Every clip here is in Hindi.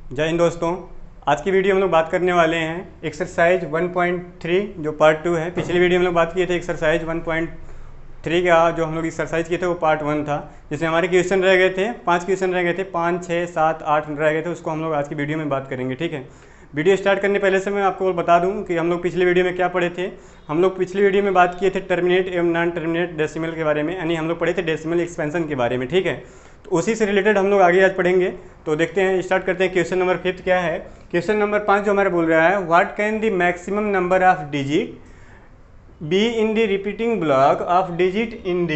जय हिंद दोस्तों। आज की वीडियो हम लोग बात करने वाले हैं एक्सरसाइज 1.3 जो पार्ट 2 है। पिछली वीडियो में हम लोग बात किए थे एक्सरसाइज 1.3 का, जो हम लोग एक्सरसाइज किए थे वो पार्ट 1 था, जिसमें हमारे क्वेश्चन रह गए थे 5 क्वेश्चन रह गए थे, 5, 6, 7, 8 रह गए थे। उसको हम लोग आज की वीडियो में बात करेंगे। ठीक है, वीडियो स्टार्ट करने पहले से मैं आपको बता दूं कि हम लोग पिछली वीडियो में क्या पढ़े थे। हम लोग पिछली वीडियो में बात किए थे टर्मिनेट एवं नॉन टर्मिनेट डेसिमल के बारे में, यानी हम लोग पढ़े थे डेसिमल एक्सपेंशन के बारे में। ठीक है, तो उसी से रिलेटेड हम लोग आगे आज पढ़ेंगे। तो देखते हैं, स्टार्ट करते हैं। क्वेश्चन नंबर 5 क्या है। क्वेश्चन नंबर 5 जो हमारे बोल रहा है, what can the maximum number of digit be in the repeating block of digit in the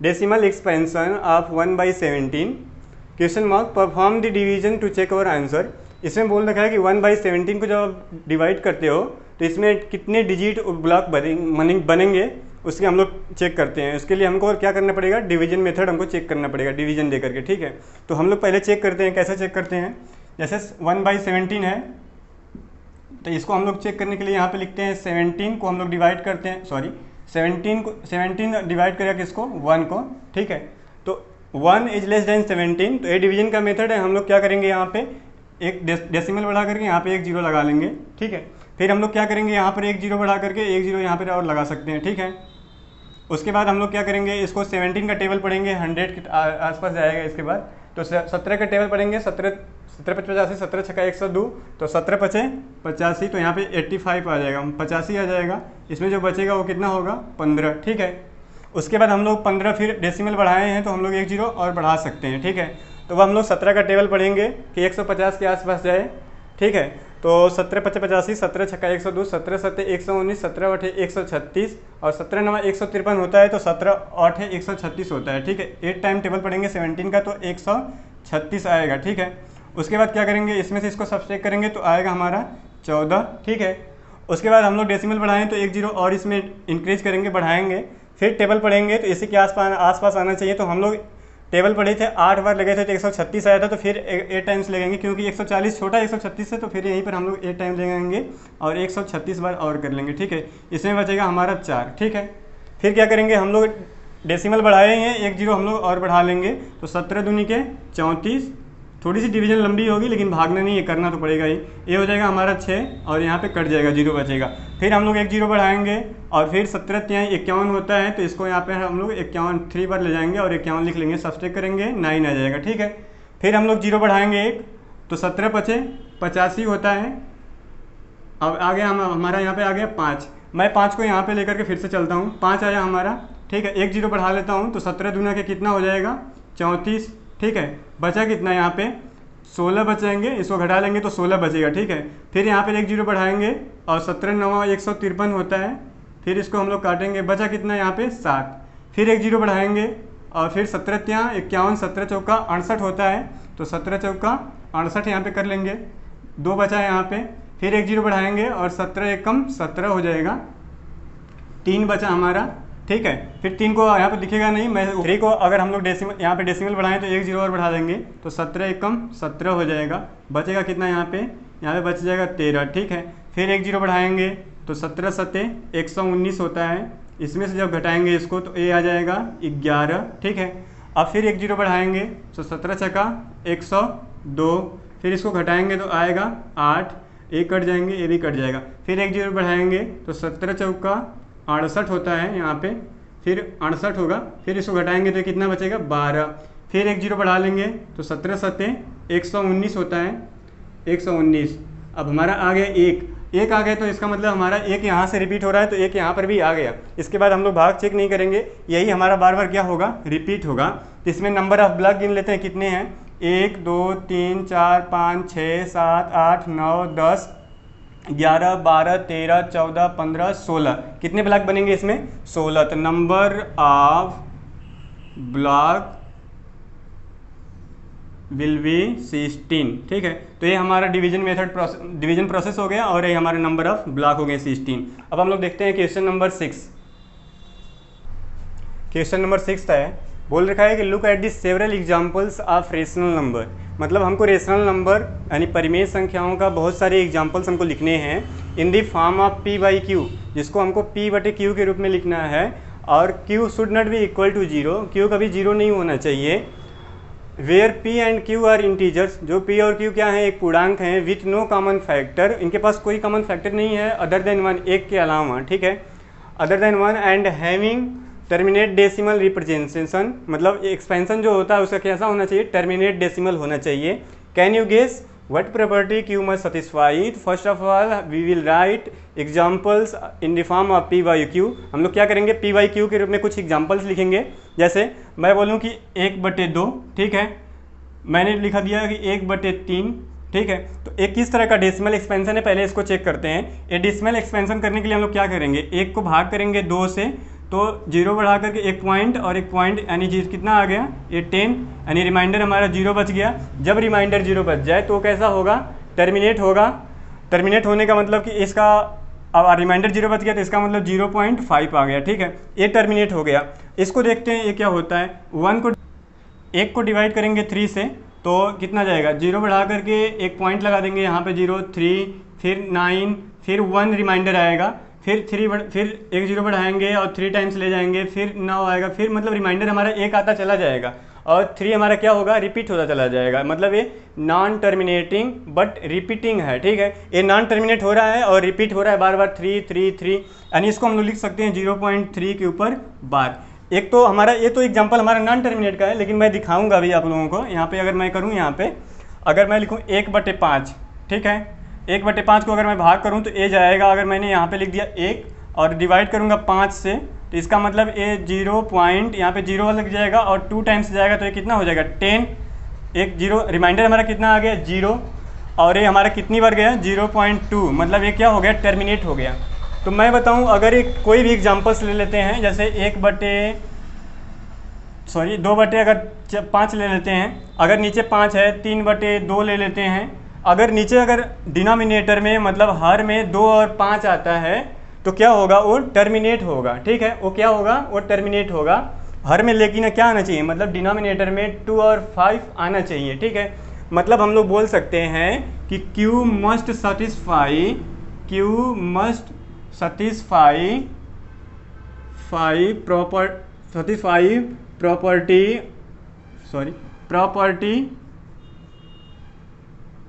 decimal expansion of 1/17 question mark perform the division to check our answer. इसमें बोल रखा है कि 1/17 को जब आप डिवाइड करते हो तो इसमें कितने डिजिट ब्लॉक बनेंगे, उसके हम लोग चेक करते हैं। उसके लिए हमको और क्या करना पड़ेगा, डिवीजन मेथड हमको चेक करना पड़ेगा, डिवीजन दे करके। ठीक है, तो हम लोग पहले चेक करते हैं। कैसे चेक करते हैं, जैसे 1/17 है तो इसको हम लोग चेक करने के लिए यहाँ पे लिखते हैं 17 को हम लोग डिवाइड करते हैं, 17 डिवाइड करेगा किसको, 1 को। ठीक है, तो 1 इज लेस देन 17, तो ये डिवीजन का मेथड है। हम लोग क्या करेंगे, यहाँ पे एक डेसिमल बढ़ा करके यहाँ पे एक जीरो लगा लेंगे। ठीक है, फिर हम लोग क्या करेंगे, यहाँ पर एक जीरो बढ़ा करके एक जीरो यहाँ पर और लगा सकते हैं। ठीक है, उसके बाद हम लोग क्या करेंगे, इसको 17 का टेबल पढ़ेंगे, 100 के आसपास जाएगा। इसके बाद तो 17 का टेबल पढ़ेंगे, 17 5 85, 17 छक्का 102, तो 17 5 85, तो यहाँ पे 85 आ जाएगा, 85 आ जाएगा। इसमें जो बचेगा वो कितना होगा, 15। ठीक है, उसके बाद हम लोग 15 फिर डेसिमल बढ़ाए हैं तो हम लोग एक जीरो और बढ़ा सकते हैं। ठीक है, तो वह हम लोग 17 का टेबल पढ़ेंगे कि 150 के आसपास जाए। ठीक है, तो 17 5 85, 17 छक्का 102, 17 7 119, 17 8 136 और 17 9 153 होता है, तो 17 8 136 होता है। ठीक है, 8 टाइम टेबल पढ़ेंगे 17 का, तो 136 आएगा। ठीक है, उसके बाद क्या करेंगे, इसमें से इसको सब्सट्रैक्ट करेंगे तो आएगा हमारा 14। ठीक है, उसके बाद हम लोग डेसिमल बढ़ाएं तो एक जीरो और इसमें इंक्रीज करेंगे, बढ़ाएंगे, फिर टेबल पढ़ेंगे तो इसी के आसपास आना चाहिए। तो हम लोग टेबल पढ़े थे 8 बार लगे थे तो 136 आया था, तो फिर 8 टाइम्स लगेंगे क्योंकि 140 छोटा 136 से, तो फिर यहीं पर हम लोग 8 टाइम लगेंगे और 136 बार और कर लेंगे। ठीक है, इसमें बचेगा हमारा 4। ठीक है, फिर क्या करेंगे, हम लोग डेसिमल बढ़ाए हैं, एक जीरो हम लोग और बढ़ा लेंगे, तो 17 दूनी के 34। थोड़ी सी डिवीजन लंबी होगी लेकिन भागना नहीं है, करना तो पड़ेगा ही। ये हो जाएगा हमारा 6 और यहाँ पे कट जाएगा, जीरो बचेगा। फिर हम लोग एक जीरो बढ़ाएंगे और फिर 17 3 51 होता है, तो इसको यहाँ पे हम लोग 51 3 बार ले जाएंगे और 51 लिख लेंगे, सब्सट्रैक्ट करेंगे 9 आ जाएगा। ठीक है, फिर हम लोग जीरो बढ़ाएंगे एक, तो 17 5 85 होता है। अब आ गया हमारा यहाँ पे आ गया 5। मैं 5 को यहाँ पे लेकर के फिर से चलता हूँ, 5 आया हमारा। ठीक है, एक जीरो बढ़ा लेता हूँ, तो 17 दूना के कितना हो जाएगा, 34। ठीक है, बचा कितना यहाँ पे, 16 बचेंगे, इसको घटा लेंगे तो 16 बचेगा। ठीक है, फिर यहाँ पे एक जीरो बढ़ाएंगे और 17 9 153 होता है, फिर इसको हम लोग काटेंगे, बचा कितना यहाँ पे 7। फिर एक जीरो बढ़ाएंगे और फिर 17 3 51, 17 चौका 68 होता है, तो 17 चौका 68 यहाँ पे कर लेंगे, 2 बचा है यहाँ पे। फिर एक जीरो बढ़ाएंगे और 17 एकम 17 हो जाएगा, 3 बचा हमारा। ठीक है, फिर 3 को यहाँ पे दिखेगा नहीं, मैं 3 को अगर हम लोग डेसिमल यहाँ पे डेसिमल बढ़ाएं तो एक जीरो और बढ़ा देंगे, तो 17 एकम 17 हो जाएगा। बचेगा कितना यहाँ पे बच जाएगा 13। ठीक है, फिर एक जीरो बढ़ाएंगे तो 17 7 119 होता है, इसमें से जब घटाएंगे इसको तो ए आ जाएगा 11। ठीक है, अब फिर एक जीरो बढ़ाएंगे तो 17 छक्का 102, फिर इसको घटाएंगे तो आएगा 8, ए कट जाएंगे, ए भी कट जाएगा। फिर एक जीरो बढ़ाएंगे तो 17 चौका 68 होता है यहाँ पे, फिर 68 होगा, फिर इसको घटाएंगे तो कितना बचेगा 12। फिर एक जीरो बढ़ा लेंगे तो 17 7 119 होता है, 119। अब हमारा आ गया एक आ गया, तो इसका मतलब हमारा एक यहाँ से रिपीट हो रहा है, तो एक यहाँ पर भी आ गया। इसके बाद हम लोग भाग चेक नहीं करेंगे, यही हमारा बार बार क्या होगा, रिपीट होगा। तो इसमें नंबर ऑफ ब्लॉक गिन लेते हैं, कितने हैं, 1 2 3 4 5 6 7 8 9 10 11 12 13 14 15 16। कितने ब्लॉक बनेंगे इसमें, 16। तो number of block will be 16। ठीक है, तो ये हमारा डिवीजन प्रोसेस हो गया और ये हमारे नंबर ऑफ ब्लॉक हो गए 16। अब हम लोग देखते हैं क्वेश्चन नंबर 6। क्वेश्चन नंबर 6 है, बोल रखा है कि look at the several examples of rational number. मतलब हमको रेशनल नंबर यानी परिमेय संख्याओं का बहुत सारे एग्जाम्पल्स हमको लिखने हैं in the form of p by Q, जिसको हमको p बटे क्यू के रूप में लिखना है। और q should not be equal to 0, q कभी 0 नहीं होना चाहिए। Where P and Q are integers, जो पी और क्यू क्या है, एक पूर्णांक हैं, विथ नो कॉमन फैक्टर, इनके पास कोई कॉमन फैक्टर नहीं है अदर देन वन, एक के अलावा, ठीक है, other than one, and having terminate decimal representation, मतलब एक्सपेंशन जो होता है उसका कैसा होना चाहिए, टर्मिनेट डेसिमल होना चाहिए। Can you guess what property Q must satisfy? First of all we will write examples in the form of P by Q. हम लोग क्या करेंगे, पी वाई क्यू के रूप में कुछ एग्जाम्पल्स लिखेंगे। जैसे मैं बोलूँ कि 1/2, ठीक है, मैंने लिखा दिया कि 1/3, ठीक है। तो एक किस तरह का डेसिमल एक्सपेंशन है, पहले इसको चेक करते हैं। ये डेसिमल एक्सपेंशन करने के लिए हम लोग क्या करेंगे, 1 को भाग करेंगे 2 से, तो 0 बढ़ा करके 1 पॉइंट और 1 पॉइंट, यानी कितना आ गया, ये 10, यानी रिमाइंडर हमारा 0 बच गया। जब रिमाइंडर 0 बच जाए तो कैसा होगा, टर्मिनेट होगा। टर्मिनेट होने का मतलब कि इसका अब रिमाइंडर 0 बच गया तो इसका मतलब 0.5 आ गया, ठीक है, ये टर्मिनेट हो गया। इसको देखते हैं ये क्या होता है। 1 को डिवाइड करेंगे 3 से तो कितना जाएगा, 0 बढ़ा करके 1 पॉइंट लगा देंगे यहाँ पे 0, 3, फिर 9, फिर 1 रिमाइंडर आएगा, फिर 1 0 बढ़ाएंगे और 3 टाइम्स ले जाएंगे, फिर 9 आएगा, फिर मतलब रिमाइंडर हमारा 1 आता चला जाएगा और 3 हमारा क्या होगा, रिपीट होता चला जाएगा। मतलब ये नॉन टर्मिनेटिंग बट रिपीटिंग है, ठीक है, ये नॉन टर्मिनेट हो रहा है और रिपीट हो रहा है बार बार 3 3 3, यानी इसको हम लोग लिख सकते हैं 0.3 के ऊपर बार। एक तो हमारा ये तो एग्जाम्पल हमारा नॉन टर्मिनेट का है, लेकिन मैं दिखाऊंगा अभी आप लोगों को। यहाँ पे अगर मैं करूँ, यहाँ पे अगर मैं लिखूँ 1/5, ठीक है, 1/5 को अगर मैं भाग करूँ तो ए जाएगा, अगर मैंने यहाँ पे लिख दिया 1 और डिवाइड करूँगा 5 से तो इसका मतलब ए 0 पॉइंट, यहाँ पे 0 लग जाएगा और 2 टाइम्स जाएगा तो ये कितना हो जाएगा 10, एक 0 रिमाइंडर हमारा कितना आ गया 0, और ये हमारा कितनी बार गया 0.2, मतलब ये क्या हो गया, टर्मिनेट हो गया। तो मैं बताऊँ, अगर एक कोई भी एग्जाम्पल्स ले लेते हैं, जैसे 2 अगर 5 ले लेते हैं, अगर नीचे 5 है 3/2 ले लेते हैं। अगर नीचे अगर डिनोमिनेटर में मतलब हर में 2 और 5 आता है तो क्या होगा, वो टर्मिनेट होगा, ठीक है, वो क्या होगा, वो टर्मिनेट होगा हर में। लेकिन क्या आना चाहिए, मतलब डिनोमिनेटर में 2 और 5 आना चाहिए, ठीक है। मतलब हम लोग बोल सकते हैं कि Q must satisfy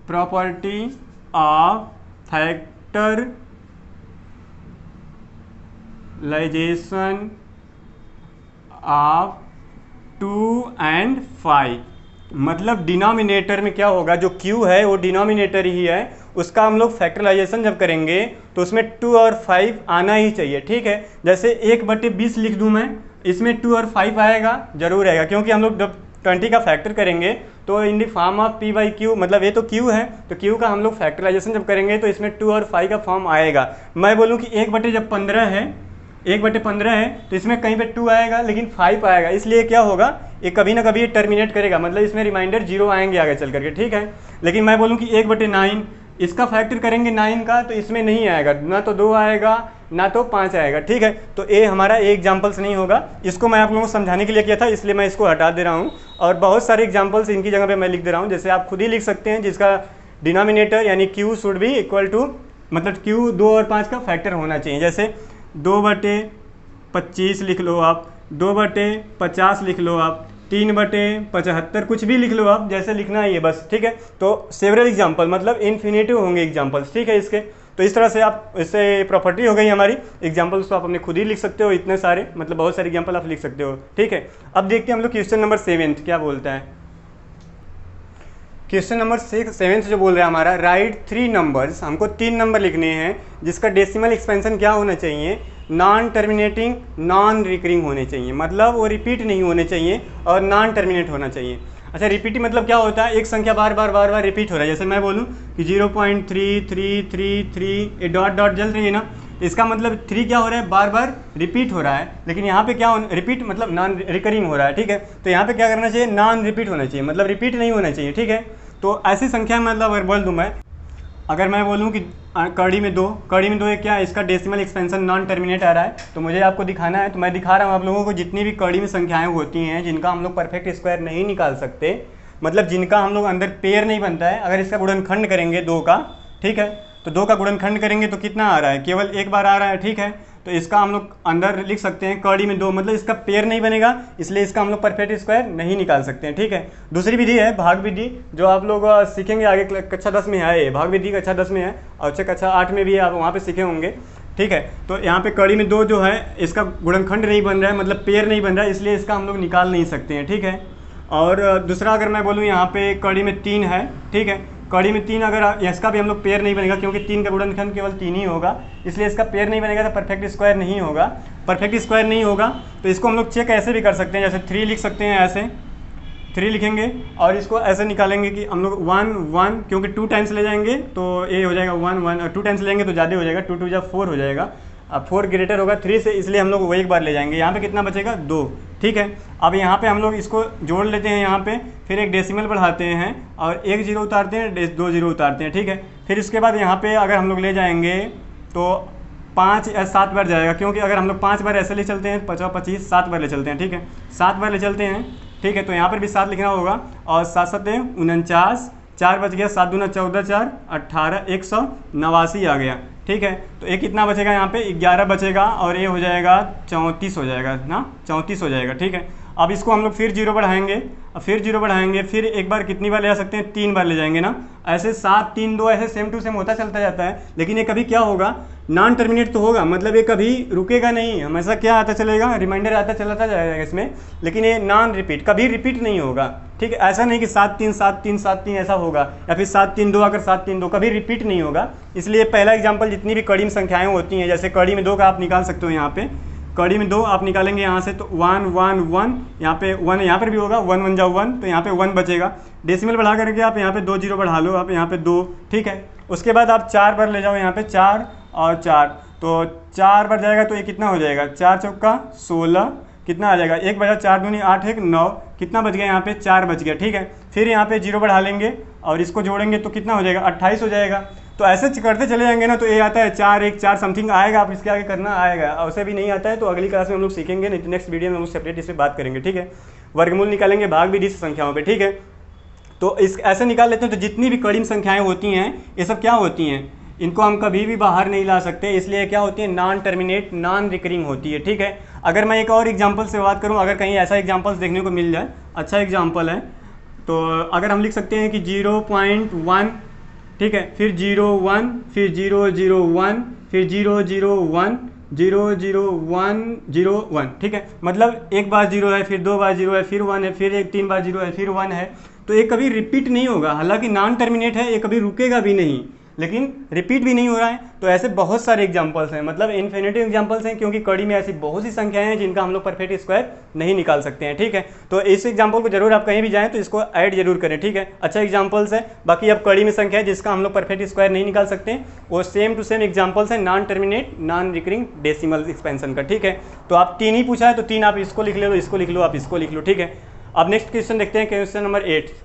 property of factorization of 2 and 5। मतलब डिनोमिनेटर में क्या होगा, जो Q है वो डिनोमिनेटर ही है, उसका हम लोग फैक्टराइजेशन जब करेंगे तो उसमें 2 और 5 आना ही चाहिए, ठीक है। जैसे 1/20 लिख दूं मैं, इसमें 2 और 5 आएगा, जरूर आएगा, क्योंकि हम लोग जब 20 का फैक्टर करेंगे तो इन द फॉर्म ऑफ P/Q, मतलब ये तो Q है, तो Q का हम लोग फैक्टराइजेशन जब करेंगे तो इसमें 2 और 5 का फॉर्म आएगा। मैं बोलूँ कि 1/15 है, 1/15 है तो इसमें कहीं पे 2 आएगा लेकिन 5 आएगा, इसलिए क्या होगा, ये कभी ना कभी ये टर्मिनेट करेगा, मतलब इसमें रिमाइंडर 0 आएंगे आगे चल करके, ठीक है। लेकिन मैं बोलूँ कि 1/9 इसका फैक्टर करेंगे 9 का तो इसमें नहीं आएगा, ना तो 2 आएगा ना तो 5 आएगा, ठीक है। तो ये हमारा एग्जाम्पल्स नहीं होगा, इसको मैं आप लोगों को समझाने के लिए किया था, इसलिए मैं इसको हटा दे रहा हूँ और बहुत सारे एग्जाम्पल्स इनकी जगह पे मैं लिख दे रहा हूँ। जैसे आप खुद ही लिख सकते हैं, जिसका डिनोमिनेटर यानी Q शुड भी इक्वल टू, मतलब Q 2 और 5 का फैक्टर होना चाहिए। जैसे 2/25 लिख लो आप, 2/50 लिख लो आप, 3/75, कुछ भी लिख लो आप, जैसे लिखना है ये बस, ठीक है। तो सेवरल एग्जाम्पल मतलब इन्फिनेटिव होंगे एग्जाम्पल्स, ठीक है इसके। तो इस तरह से आप, इससे प्रॉपर्टी हो गई हमारी, एग्जाम्पल्स तो आप अपने खुद ही लिख सकते हो, इतने सारे, मतलब बहुत सारे एग्जाम्पल आप लिख सकते हो, ठीक है। अब देखते हैं हम लोग क्वेश्चन नंबर 7 क्या बोलता है। क्वेश्चन नंबर 7 जो बोल रहा है हमारा, राइट 3 नंबर्स, हमको 3 नंबर लिखने हैं जिसका डेसिमल एक्सपेंशन क्या होना चाहिए, नॉन टर्मिनेटिंग नॉन रिकरिंग होने चाहिए, मतलब वो रिपीट नहीं होने चाहिए और नॉन टर्मिनेट होना चाहिए। अच्छा, रिपीट मतलब क्या होता है, एक संख्या बार बार रिपीट हो रहा है। जैसे मैं बोलूँ कि 0.3333, ये डॉट डॉट जल रही है ना, इसका मतलब 3 क्या हो रहा है, बार बार रिपीट हो रहा है। लेकिन यहाँ पे क्या रिपीट मतलब नॉन रिकरिंग हो रहा है, ठीक है। तो यहाँ पे क्या करना चाहिए, नॉन रिपीट होना चाहिए, मतलब रिपीट नहीं होना चाहिए, ठीक है। तो ऐसी संख्या मतलब अगर बोल दूँ मैं, अगर मैं बोलूँ कि कड़ी में 2 एक क्या है, इसका डेसिमल एक्सपेंशन नॉन टर्मिनेट आ रहा है, तो मुझे आपको दिखाना है, तो मैं दिखा रहा हूँ आप लोगों को। जितनी भी कड़ी में संख्याएं होती हैं जिनका हम लोग परफेक्ट स्क्वायर नहीं निकाल सकते, मतलब जिनका हम लोग अंदर पेयर नहीं बनता है, अगर इसका गुणनखंड करेंगे 2 का, ठीक है, तो 2 का गुणनखंड करेंगे तो कितना आ रहा है, केवल एक बार आ रहा है, ठीक है। तो इसका हम लोग अंदर लिख सकते हैं कड़ी में 2, मतलब इसका पेयर नहीं बनेगा, इसलिए इसका हम लोग परफेक्ट स्क्वायर नहीं निकाल सकते हैं। ठीक है, दूसरी विधि है भाग विधि, जो आप लोग सीखेंगे आगे कक्षा 10 में है। ये भाग विधि कक्षा 10 में है और कक्षा 8 में भी आप वहाँ पे सीखे होंगे। ठीक है, तो यहाँ पे कड़ी में 2 जो है इसका गुणनखंड नहीं बन रहा है, मतलब पेयर नहीं बन रहा है, इसलिए इसका हम लोग निकाल नहीं सकते हैं। ठीक है, और दूसरा अगर मैं बोलूँ यहाँ पे कड़ी में 3 है। ठीक है, कड़ी में 3 अगर इसका भी हम लोग पेयर नहीं बनेगा, क्योंकि 3 का गुणनखंड केवल 3 ही होगा, इसलिए इसका पेयर नहीं बनेगा तो परफेक्ट स्क्वायर नहीं होगा। परफेक्ट स्क्वायर नहीं होगा तो इसको हम लोग चेक ऐसे भी कर सकते हैं, जैसे 3 लिख सकते हैं, ऐसे 3 लिखेंगे और इसको ऐसे निकालेंगे कि हम लोग 1 1, क्योंकि 2 टाइम्स ले जाएंगे तो ये हो जाएगा 1 1, और 2 टाइम्स लेंगे तो ज़्यादा हो जाएगा, 2 2 4 हो जाएगा। अब 4 ग्रेटर होगा 3 से, इसलिए हम लोग वो एक बार ले जाएंगे। यहाँ पे कितना बचेगा 2। ठीक है, अब यहाँ पे हम लोग इसको जोड़ लेते हैं, यहाँ पे फिर एक डेसिमल बढ़ाते हैं और 1 0 उतारते हैं, 2 0 उतारते हैं। ठीक है, फिर इसके बाद यहाँ पे अगर हम लोग ले जाएंगे तो 5 या 7 बार जाएगा, क्योंकि अगर हम लोग 5 बार ऐसे ले चलते हैं 50 25 7 बार ले चलते हैं। ठीक है, 7 बार ले चलते हैं। ठीक है, तो यहाँ पर भी 7 लिखना होगा और 7 7 49, 4 बच गया, 7 दूना 14 4 18, 189 आ गया। ठीक है, तो एक कितना बचेगा यहाँ पे 11 बचेगा और ये हो जाएगा 34 हो जाएगा ना, 34 हो जाएगा। ठीक है, अब इसको हम लोग फिर 0 बढ़ाएंगे और फिर 0 बढ़ाएंगे, फिर एक बार कितनी बार ले जा सकते हैं 3 बार ले जाएंगे ना, ऐसे 7 3 2 ऐसे सेम टू सेम होता चलता जाता है। लेकिन ये कभी क्या होगा, नॉन टर्मिनेट तो होगा, मतलब ये कभी रुकेगा नहीं, हमेशा क्या आता चलेगा, रिमाइंडर आता चलता जाएगा इसमें, लेकिन ये नॉन रिपीट, कभी रिपीट नहीं होगा। ठीक है, ऐसा नहीं कि 7 3 7 3 7 3 ऐसा होगा, या फिर 7 3 2 आकर 7 3 2, कभी रिपीट नहीं होगा। इसलिए पहला एग्जाम्पल जितनी भी कड़ी में संख्याएं होती हैं, जैसे कड़ी में 2 का आप निकाल सकते हो, यहाँ पे कड़ी में 2 आप निकालेंगे यहाँ से तो 1 1 1, यहाँ पे 1 यहाँ पर भी होगा, 1 1 जाओ 1, तो यहाँ पे 1 बचेगा। डेसिमल बढ़ा करके आप यहाँ पे 2 0 बढ़ा लो, आप यहाँ पे 2। ठीक है, उसके बाद आप 4 बार ले जाओ, यहाँ पे 4 और 4, तो 4 बार जाएगा तो ये कितना हो जाएगा, 4 चौका 16, कितना आ जाएगा 1 बजा 4 दूनी 8 1 9, कितना बच गया यहाँ पे 4 बच गया। ठीक है, फिर यहाँ पे 0 बढ़ा लेंगे और इसको जोड़ेंगे तो कितना हो जाएगा 28 हो जाएगा। तो ऐसे करते चले जाएंगे ना, तो ये आता है 4 1 4 समथिंग आएगा, आप इसके आगे करना आएगा। और उसे भी नहीं आता है तो अगली क्लास में हम लोग सीखेंगे, नहीं तो नेक्स्ट वीडियो में हम लोग सेपरेट इस पर बात करेंगे। ठीक है, वर्गमूल निकालेंगे भाग विधि से संख्याओं पे। ठीक है, तो इस ऐसे निकाल लेते हैं। तो जितनी भी कड़ी में संख्याएं होती हैं ये सब क्या होती हैं, इनको हम कभी भी बाहर नहीं ला सकते, इसलिए क्या होती है, नॉन टर्मिनेट नॉन रिकरिंग होती है। ठीक है, अगर मैं एक और एग्जांपल से बात करूं, अगर कहीं ऐसा एग्जांपल्स देखने को मिल जाए, अच्छा एग्जांपल है, तो अगर हम लिख सकते हैं कि 0.1, ठीक है, फिर 0 1, फिर 0 0 1, फिर 0 0 1 0 0 1 0 1। ठीक है, मतलब एक बार 0 है, फिर 2 बार 0 है, फिर 1 है, फिर 3 बार 0 है, फिर 1 है, तो ये कभी रिपीट नहीं होगा। हालांकि नॉन टर्मिनेट है, ये कभी रुकेगा भी नहीं, लेकिन रिपीट भी नहीं हो रहा है। तो ऐसे बहुत सारे एग्जांपल्स हैं, मतलब इन्फिनिटी एग्जांपल्स हैं, क्योंकि कड़ी में ऐसी बहुत सी संख्याएं हैं जिनका हम लोग परफेक्ट स्क्वायर नहीं निकाल सकते हैं। ठीक है, तो इस एग्जांपल को जरूर आप कहीं भी जाएं तो इसको ऐड जरूर करें। ठीक है, अच्छा एग्जांपल्स है। बाकी अब कड़ी में संख्या है जिसका हम लोग परफेक्ट स्क्वायर नहीं निकाल सकते, वो सेम टू सेम एग्जाम्पल्स हैं, non terminate non recurring decimal expansion का। ठीक है, तो आप 3 ही पूछा है तो 3 आप इसको लिख लो, इसको लिख लो, आप इसको लिख लो। ठीक है, अब नेक्स्ट क्वेश्चन देखते हैं, क्वेश्चन नंबर 8।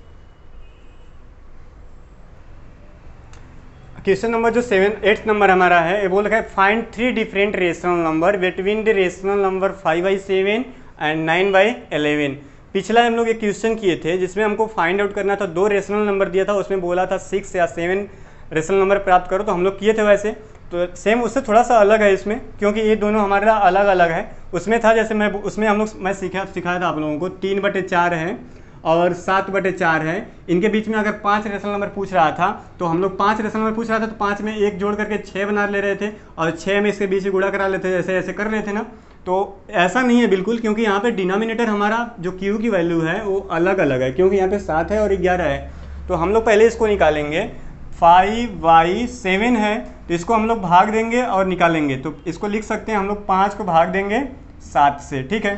क्वेश्चन नंबर जो 8th नंबर हमारा है, ये बोल रखा है find 3 different rational number between the rational number 5/7 and 9/11। पिछला हम लोग एक क्वेश्चन किए थे जिसमें हमको फाइंड आउट करना था, 2 रेशनल नंबर दिया था, उसमें बोला था 6 या 7 रेशनल नंबर प्राप्त करो, तो हम लोग किए थे वैसे। तो सेम उससे थोड़ा सा अलग है इसमें, क्योंकि ये दोनों हमारा अलग अलग है। उसमें था जैसे उसमें हम लोग मैं सिखाया था आप लोगों को 3/4 है और 7/4 है। इनके बीच में अगर 5 रेशनल नंबर पूछ रहा था तो हम लोग 5 रेशनल नंबर पूछ रहा था तो 5 में 1 जोड़ करके 6 बना ले रहे थे और 6 में इसके बीच में गुणा करा लेते थे, ऐसे ऐसे कर रहे थे ना। तो ऐसा नहीं है बिल्कुल, क्योंकि यहाँ पे डिनोमिनेटर हमारा जो Q की वैल्यू है वो अलग अलग है, क्योंकि यहाँ पे 7 है और 11 है। तो हम लोग पहले इसको निकालेंगे, 5/7 है तो इसको हम लोग भाग देंगे और निकालेंगे। तो इसको लिख सकते हैं हम लोग 5 को भाग देंगे 7 से। ठीक है,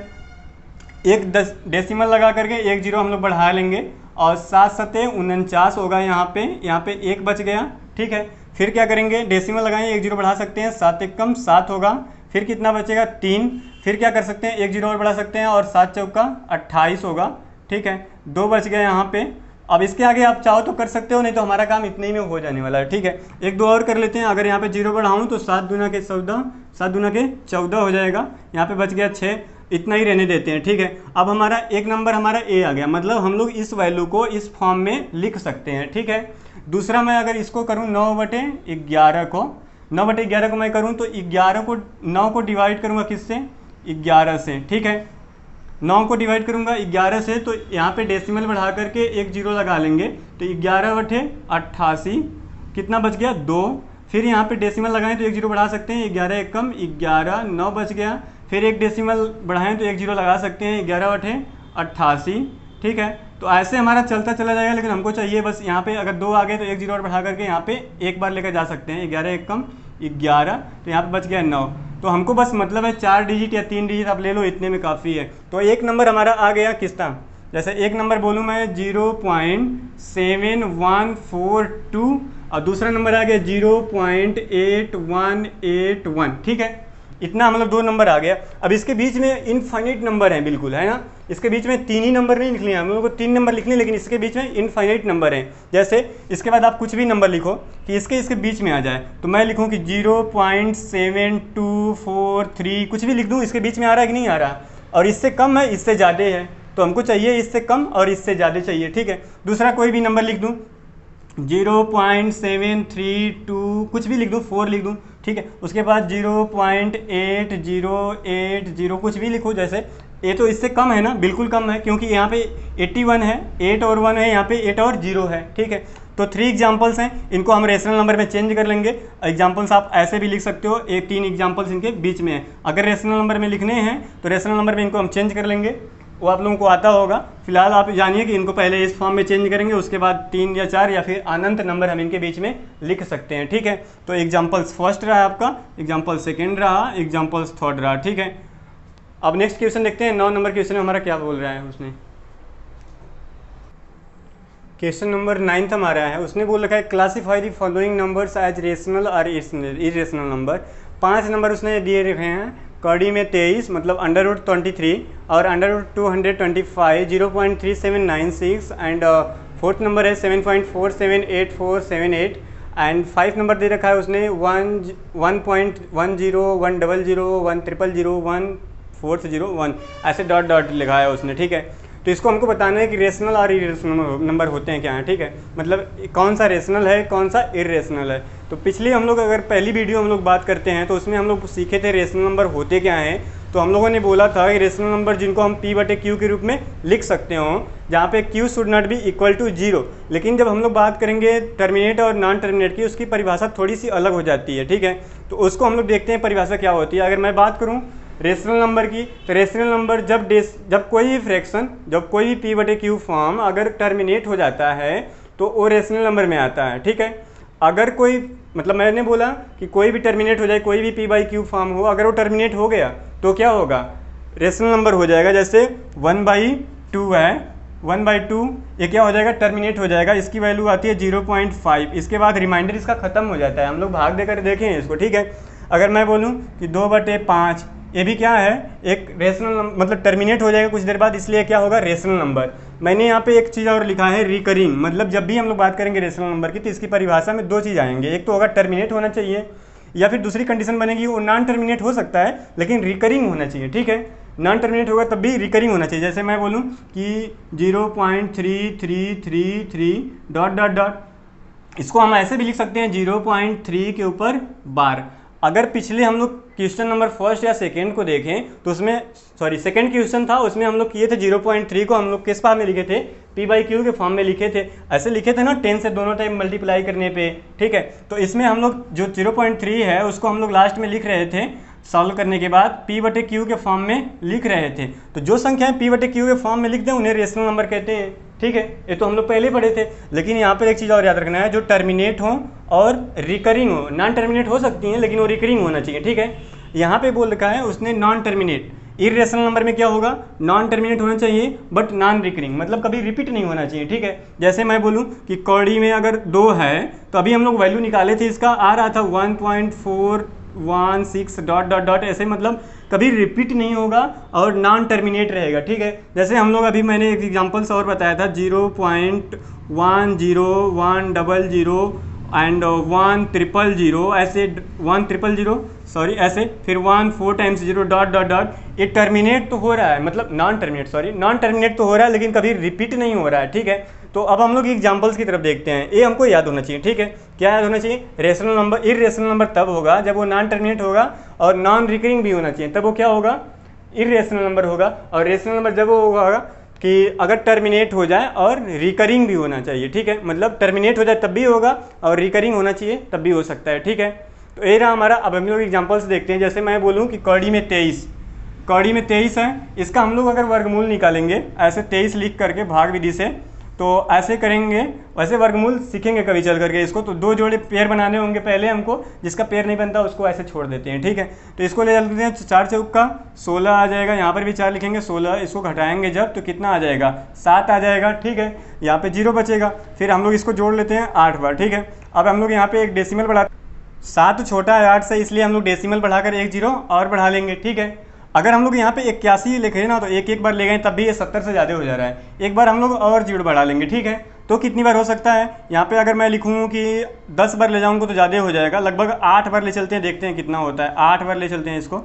एक डेसिमल लगा करके 1 0 हम लोग बढ़ा लेंगे और 7 7 49 होगा। यहाँ पे 1 बच गया। ठीक है, फिर क्या करेंगे, डेसिमल लगाएंगे, 1 0 बढ़ा सकते हैं, 7 1 7 होगा। फिर कितना बचेगा 3, फिर क्या कर सकते हैं 1 0 और बढ़ा सकते हैं और 7 चौका 28 होगा। ठीक है, 2 बच गए यहाँ पे। अब इसके आगे आप चाहो तो कर सकते हो, नहीं तो हमारा काम इतने ही में हो जाने वाला है। ठीक है, 1 2 और कर लेते हैं। अगर यहाँ पे 0 बढ़ाऊँ तो 7 दूना के 14, 7 दूना के 14 हो जाएगा। यहाँ पे बच गया 6, इतना ही रहने देते हैं। ठीक है, अब हमारा एक नंबर हमारा ए आ गया, मतलब हम लोग इस वैल्यू को इस फॉर्म में लिख सकते हैं। ठीक है, दूसरा मैं अगर इसको करूँ 9/11 को, 9/11 को मैं करूँ तो 11 को 9 को डिवाइड करूँगा किससे, 11 से, ठीक है। 9 को डिवाइड करूँगा 11 से, तो यहाँ पे डेसिमल बढ़ा करके एक जीरो लगा लेंगे, तो 11/88 कितना बच गया, 2। फिर यहाँ पे डेसिमल लगाएं तो एक जीरो बढ़ा सकते हैं, 11 एक कम 11, 9 बच गया। फिर एक डेसिमल बढ़ाएं तो एक जीरो लगा सकते हैं, 11/88, ठीक है। तो ऐसे हमारा चलता चला जाएगा, लेकिन हमको चाहिए बस यहाँ पे अगर 2 आ गए तो एक जीरो और बढ़ा करके यहाँ पे एक बार लेकर जा सकते हैं, 11 एक कम 11, तो यहाँ पे बच गया 9। तो हमको बस मतलब है 4 डिजिट या 3 डिजिट आप ले लो, इतने में काफ़ी है। तो एक नंबर हमारा आ गया किसका, जैसे एक नंबर बोलूँ मैं 0.7142 और दूसरा नंबर आ गया 0.8181, ठीक है। इतना मतलब 2 नंबर आ गया। अब इसके बीच में इनफाइनाइट नंबर है, बिल्कुल है ना, इसके बीच में 3 ही नंबर नहीं लिखने हैं, हम लोगों को 3 नंबर लिखने, लेकिन इसके बीच में इनफाइनाइट नंबर है। जैसे इसके बाद आप कुछ भी नंबर लिखो कि इसके बीच में आ जाए, तो मैं लिखूँ कि 0.7243 कुछ भी लिख दूँ, इसके बीच में आ रहा है कि नहीं आ रहा, और इससे कम है इससे ज़्यादा है, तो हमको चाहिए इससे कम और इससे ज़्यादा चाहिए, ठीक है। दूसरा कोई भी नंबर लिख दूँ, 0.732 कुछ भी लिख दूँ, 4 लिख दूँ, ठीक है। उसके बाद 0.8080 कुछ भी लिखो, जैसे ये तो इससे कम है ना, बिल्कुल कम है, क्योंकि यहाँ पे 81 है, 8 और 1 है, यहाँ पे 8 और 0 है, ठीक है। तो 3 एग्जाम्पल्स हैं, इनको हम रेशनल नंबर में चेंज कर लेंगे। एग्जाम्पल्स आप ऐसे भी लिख सकते हो, 3 एग्जाम्पल्स इनके बीच में है। अगर रेशनल नंबर में लिखने हैं तो रेशनल नंबर में इनको हम चेंज कर लेंगे, वो आप लोगों को आता होगा। फिलहाल आप जानिए कि इनको पहले इस फॉर्म में चेंज करेंगे, उसके बाद 3 या 4 या फिर अनंत नंबर हम इनके बीच में लिख सकते हैं, ठीक है। तो एग्जाम्पल्स फर्स्ट रहा आपका, एग्जाम्पल सेकेंड रहा, एग्जाम्पल्स थर्ड रहा, ठीक है। अब नेक्स्ट क्वेश्चन देखते हैं, 9 नंबर क्वेश्चन में हमारा क्या बोल रहा है उसने। क्वेश्चन नंबर 9 हमारा है, उसने बोल रखा है classify the following numbers as rational और इरेशनल नंबर। 5 नंबर उसने दिए रखे हैं, कड़ी में 23 मतलब √23 और √225, 0.3796 एंड फोर्थ नंबर है 7.478478 एंड 5 नंबर दे रखा है उसने 1.10 100 100 1 ऐसे डॉट डॉट लिखा है उसने, ठीक है। तो इसको हमको बताना है कि रेशनल और इरेशनल नंबर होते हैं क्या हैं, ठीक है। मतलब कौन सा रेशनल है कौन सा इरेशनल है। तो पिछली हम लोग अगर पहली वीडियो हम लोग बात करते हैं तो उसमें हम लोग सीखे थे रेशनल नंबर होते क्या हैं। तो हम लोगों ने बोला था कि रेशनल नंबर जिनको हम P/Q के रूप में लिख सकते हो, जहाँ पे Q should not be equal to 0। लेकिन जब हम लोग बात करेंगे टर्मिनेट और नॉन टर्मिनेट की, उसकी परिभाषा थोड़ी सी अलग हो जाती है, ठीक है। तो उसको हम लोग देखते हैं परिभाषा क्या होती है। अगर मैं बात करूँ रेशनल नंबर की, तो रेशनल नंबर जब कोई भी फ्रैक्शन, जब कोई भी P/Q फॉर्म अगर टर्मिनेट हो जाता है तो वो रेशनल नंबर में आता है, ठीक है। अगर कोई मतलब मैंने बोला कि कोई भी टर्मिनेट हो जाए, कोई भी P/Q फॉर्म हो, अगर वो टर्मिनेट हो गया तो क्या होगा, रेशनल नंबर हो जाएगा। जैसे 1/2 है, 1/2 ये क्या हो जाएगा, टर्मिनेट हो जाएगा, इसकी वैल्यू आती है 0.5। इसके बाद रिमाइंडर इसका खत्म हो जाता है, हम लोग भाग देकर देखें इसको, ठीक है। अगर मैं बोलूँ कि 2/5 ये भी क्या है, एक रेशनल मतलब टर्मिनेट हो जाएगा कुछ देर बाद, इसलिए क्या होगा, रेशनल नंबर। मैंने यहाँ पे एक चीज़ और लिखा है रिकरिंग, मतलब जब भी हम लोग बात करेंगे रेशनल नंबर की तो इसकी परिभाषा में 2 चीज़ आएंगे, एक तो होगा टर्मिनेट होना चाहिए, या फिर दूसरी कंडीशन बनेगी वो नॉन टर्मिनेट हो सकता है लेकिन रिकरिंग होना चाहिए, ठीक है। नॉन टर्मिनेट होगा तब भी रिकरिंग होना चाहिए। जैसे मैं बोलूँ कि 0.3333 डॉट डॉट डॉट, इसको हम ऐसे भी लिख सकते हैं 0.3 के ऊपर बार। अगर पिछले हम लोग क्वेश्चन नंबर फर्स्ट या सेकंड को देखें तो उसमें सेकंड क्वेश्चन था, उसमें हम लोग किए थे 0.3 को हम लोग किस फॉर्म में लिखे थे, P/Q के फॉर्म में लिखे थे, ऐसे लिखे थे ना 10 से दोनों टाइम मल्टीप्लाई करने पे, ठीक है। तो इसमें हम लोग जो 0.3 है उसको हम लोग लास्ट में लिख रहे थे, सॉल्व करने के बाद P/Q के फॉर्म में लिख रहे थे। तो जो संख्याएं P/Q के फॉर्म में लिख दें उन्हें रेशनल नंबर कहते हैं, ठीक है। ये तो हम लोग पहले पढ़े थे। लेकिन यहाँ पर एक चीज़ और याद रखना है, जो टर्मिनेट हो और रिकरिंग हो, नॉन टर्मिनेट हो सकती हैं लेकिन वो रिकरिंग होना चाहिए, ठीक है। यहाँ पे बोल रखा है उसने नॉन टर्मिनेट, इरेशनल नंबर में क्या होगा, नॉन टर्मिनेट होना चाहिए बट नॉन रिकरिंग, मतलब कभी रिपीट नहीं होना चाहिए, ठीक है। जैसे मैं बोलूँ कि कौड़ी में अगर 2 है तो अभी हम लोग वैल्यू निकाले थे, इसका आ रहा था 1.416 डॉट डॉट डॉट, ऐसे मतलब कभी रिपीट नहीं होगा और नॉन टर्मिनेट रहेगा, ठीक है। जैसे हम लोग अभी मैंने एक एग्जांपल्स और बताया था 0.10100 एंड 100 ऐसे 100 ऐसे फिर 1 4 टाइम्स 0 डॉट डॉट डॉट, ये टर्मिनेट तो हो रहा है, मतलब नॉन टर्मिनेट तो हो रहा है लेकिन कभी रिपीट नहीं हो रहा है, ठीक है। तो अब हम लोग एग्जाम्पल्स की तरफ देखते हैं। ये हमको याद होना चाहिए, ठीक है। क्या याद होना चाहिए? रेशनल नंबर, इर्रेशनल नंबर तब होगा जब वो नॉन टर्मिनेट होगा और नॉन रिकरिंग भी होना चाहिए, तब वो क्या होगा? इर्रेशनल नंबर होगा। और रेशनल नंबर जब वो होगा कि अगर टर्मिनेट हो जाए और रिकरिंग भी होना चाहिए, ठीक है। मतलब टर्मिनेट हो जाए तब भी होगा और रिकरिंग होना चाहिए तब भी हो सकता है, ठीक है। तो ये रहा हमारा। अब हम लोग एग्जाम्पल्स देखते हैं। जैसे मैं बोलूँ कि कौड़ी में 23, कौड़ी में 23 है, इसका हम लोग अगर वर्गमूल निकालेंगे ऐसे 23 लिख करके भाग विधि से, तो ऐसे करेंगे, वैसे वर्गमूल सीखेंगे कभी चल करके इसको। तो 2 जोड़े पेयर बनाने होंगे पहले हमको, जिसका पेयर नहीं बनता उसको ऐसे छोड़ देते हैं, ठीक है। तो इसको ले चलते हैं, 4 चौका 16 आ जाएगा, यहाँ पर भी 4 लिखेंगे, 16, इसको घटाएंगे जब तो कितना आ जाएगा? 7 आ जाएगा, ठीक है। यहाँ पे 0 बचेगा, फिर हम लोग इसको जोड़ लेते हैं 8 बार, ठीक है। अब हम लोग यहाँ पे एक डेसिमल बढ़ा, 7 छोटा है 8 से, इसलिए हम लोग डेसिमल बढ़ाकर 1 0 और बढ़ा लेंगे, ठीक है। अगर हम लोग यहाँ पे 81 लिख रहे हैं ना, तो एक बार ले गए तब भी ये 70 से ज़्यादा हो जा रहा है। एक बार हम लोग और 0 बढ़ा लेंगे, ठीक है। तो कितनी बार हो सकता है? यहाँ पे अगर मैं लिखूँ कि 10 बार ले जाऊँगा तो ज़्यादा हो जाएगा, लगभग 8 बार ले चलते हैं, देखते हैं कितना होता है। 8 बार ले चलते हैं इसको,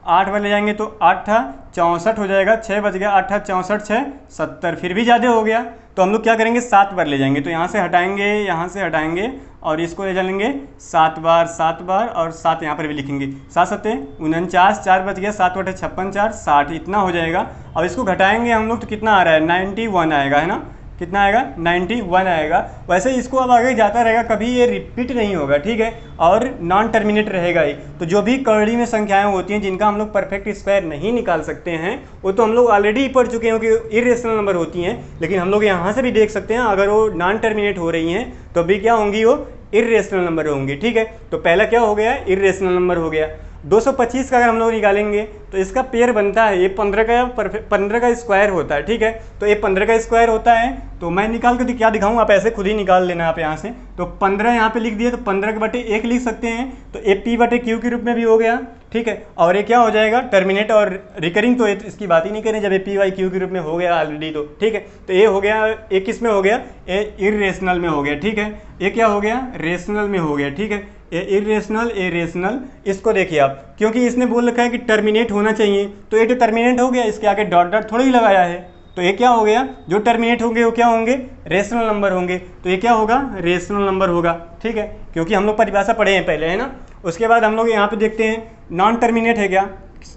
8 बार ले जाएंगे तो 8 64 हो जाएगा, 6 बच गया, 8 64 6 70, फिर भी ज़्यादा हो गया। तो हम लोग क्या करेंगे? 7 बार ले जाएंगे, तो यहाँ से हटाएंगे, यहाँ से हटाएंगे और इसको ले चलेंगे 7 बार और 7 यहाँ पर भी लिखेंगे। 7 7 49, 4 बच गया, 7 बटे 56 4 60, इतना हो जाएगा। अब इसको घटाएंगे हम लोग तो कितना आ रहा है? 91 आएगा, है ना। कितना आएगा? 91 आएगा। वैसे इसको अब आगे जाता रहेगा, कभी ये रिपीट नहीं होगा, ठीक है, और नॉन टर्मिनेट रहेगा ही। तो जो भी कौड़ी में संख्याएं होती हैं जिनका हम लोग परफेक्ट स्क्वायर नहीं निकाल सकते हैं, वो तो हम लोग ऑलरेडी पढ़ चुके हैं कि इर्रेशनल नंबर होती हैं, लेकिन हम लोग यहाँ से भी देख सकते हैं अगर वो नॉन टर्मिनेट हो रही हैं तो भी क्या होंगी? वो इर्रेशनल नंबर होंगे, ठीक है। तो पहला क्या हो गया? इर्रेशनल नंबर हो गया। 225 का अगर हम लोग निकालेंगे तो इसका पेयर बनता है, ये 15 का स्क्वायर होता है, ठीक है। तो ये 15 का स्क्वायर होता है, तो मैं निकाल कर क्या दिखाऊँ, आप ऐसे खुद ही निकाल लेना आप यहाँ से। तो 15 यहाँ पे लिख दिए, तो 15 के बटे 1 लिख सकते हैं, तो ए पी बटे क्यू के रूप में भी हो गया, ठीक है। और ये क्या हो जाएगा? टर्मिनेट और रिकरिंग, तो इसकी बात ही नहीं करें जब ए पी वाई क्यू के रूप में हो गया ऑलरेडी, तो ठीक है। तो ये हो गया, एक किस में हो गया? ये इर्रेशनल में हो गया, ठीक है। ये क्या हो गया? रेशनल में हो गया, ठीक है। ए इर्रेशनल, ए रेशनल, इसको देखिए आप, क्योंकि इसने बोल रखा है कि टर्मिनेट होना चाहिए, तो ये तो टर्मिनेट हो गया, इसके आगे डॉट डॉट थोड़ा ही लगाया है, तो ये क्या हो गया? जो टर्मिनेट होंगे वो क्या होंगे? रेशनल नंबर होंगे। तो ये क्या होगा? रेशनल नंबर होगा, ठीक है, क्योंकि हम लोग परिभाषा पढ़े हैं पहले, है ना। उसके बाद हम लोग यहाँ पे देखते हैं नॉन टर्मिनेट है क्या?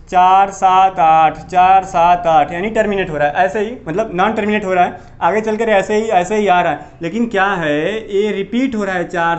4 7 8, 4 7 8, यानी टर्मिनेट हो रहा है, ऐसे ही, मतलब नॉन टर्मिनेट हो रहा है, आगे चलकर ऐसे ही आ रहा है। लेकिन क्या है? ये रिपीट हो रहा है 4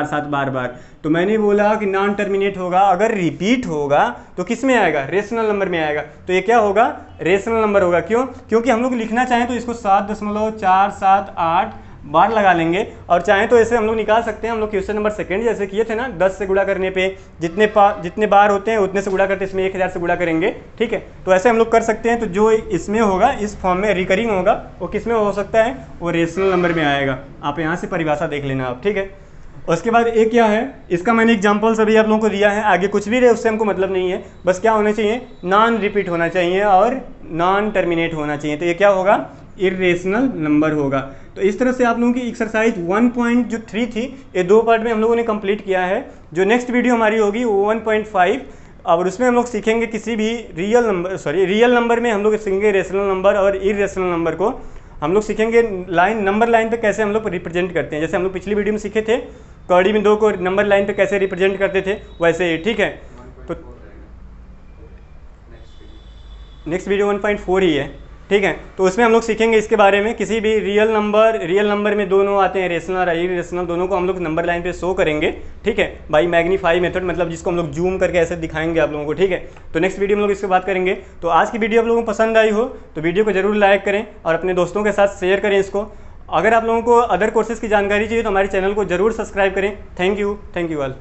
7 बार बार। तो मैंने बोला कि नॉन टर्मिनेट होगा, अगर रिपीट होगा तो किस में आएगा? रेशनल नंबर में आएगा। तो ये क्या होगा? रेशनल नंबर होगा। क्यों? क्योंकि हम लोग लिखना चाहें तो इसको 7.478 बार लगा लेंगे, और चाहें तो ऐसे हम लोग निकाल सकते हैं। हम लोग क्वेश्चन नंबर सेकंड जैसे किए थे ना, 10 से गुणा करने पे जितने बार होते हैं उतने से गुणा करते, इसमें 1000 से गुणा करेंगे, ठीक है। तो ऐसे हम लोग कर सकते हैं। तो जो इसमें होगा, इस फॉर्म में रिकरिंग होगा, वो किस में हो सकता है? वो रेशनल नंबर में आएगा। आप यहाँ से परिभाषा देख लेना आप, ठीक है। उसके बाद एक क्या है, इसका मैंने एग्जाम्पल्स अभी आप लोगों को दिया है, आगे कुछ भी रहे उससे हमको मतलब नहीं है, बस क्या होना चाहिए? नॉन रिपीट होना चाहिए और नॉन टर्मिनेट होना चाहिए। तो ये क्या होगा? इर्रेशनल नंबर होगा। तो इस तरह से आप लोगों की एक्सरसाइज 1.3 थी, ये 2 पार्ट में हम लोगों ने कंप्लीट किया है। जो नेक्स्ट वीडियो हमारी होगी वो 1.5, और उसमें हम लोग सीखेंगे किसी भी रियल नंबर में हम लोग सीखेंगे रेशनल नंबर और इर्रेशनल नंबर को हम लोग सीखेंगे। नंबर लाइन पे कैसे हम लोग रिप्रेजेंट करते हैं, जैसे हम लोग पिछली वीडियो में सीखे थे कौड़ी में 2 को नंबर लाइन पे कैसे रिप्रेजेंट करते थे, वैसे ही, ठीक है। तो नेक्स्ट वीडियो 1.4 ही है, ठीक है। तो उसमें हम लोग सीखेंगे इसके बारे में, किसी भी रियल नंबर में दोनों आते हैं, रेशनल और इर्रेशनल, दोनों को हम लोग नंबर लाइन पे शो करेंगे, ठीक है, बाई मैग्नीफाई मेथड, मतलब जिसको हम लोग जूम करके ऐसे दिखाएंगे आप लोगों को, ठीक है। तो नेक्स्ट वीडियो में लोग इसके बात करेंगे। तो आज की वीडियो आप लोगों को पसंद आई हो तो वीडियो को जरूर लाइक करें और अपने दोस्तों के साथ शेयर करें इसको। अगर आप लोगों को अदर कोर्सेज़ की जानकारी चाहिए तो हमारे चैनल को जरूर सब्सक्राइब करें। Thank you all.